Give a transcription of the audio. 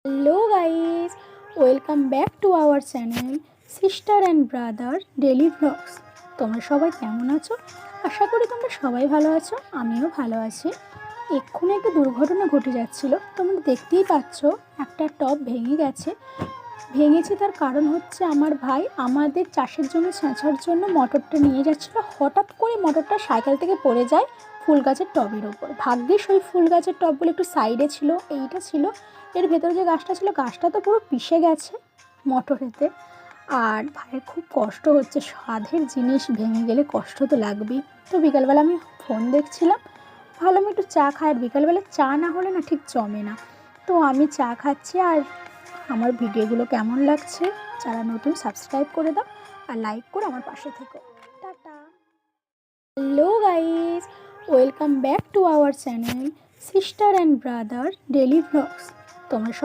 Hello guys, welcome back to our channel sister and brother daily vlogs. তোমরা সবাই কেমন আছো? আশা করি তোমরা সবাই ভালো আছো, আমিও ভালো আছি। এক্ষুনি একটা দুর্ঘটনা ঘটে যাচ্ছিলো, তোমরা দেখতেই পাচ্ছ। একটা টব ভেঙেছে তার কারণ হচ্ছে আমার ভাই আমাদের চাষের জমি ছেঁচার জন্য মোটরটা নিয়ে যাচ্ছিলো। হঠাৎ করে মোটরটা সাইকেল থেকে পড়ে যায় ফুল গাছের টবের ওপর। ভাগ্যিস ওই ফুল গাছের টবগুলো একটু সাইডে ছিল, এইটা ছিল এর ভেতরে যে গাছটা ছিল, গাছটা তো পুরো পিষে গেছে মোটরেতে। আর ভাইয়ের খুব কষ্ট হচ্ছে, সাধের জিনিস ভেঙে গেলে কষ্ট তো লাগবেই। তো বিকালবেলা আমি ফোন দেখছিলাম, ভাবলাম একটু চা খাই। আর বিকালবেলা চা না হলে না ঠিক জমে না। তো আমি চা খাচ্ছি। আর আমার ভিডিওগুলো কেমন লাগছে, যারা নতুন সাবস্ক্রাইব করে দাও আর লাইক করে আমার পাশে থেকো। টাটা। Hello guys, welcome back to our channel sister and brother daily vlogs. তোমরা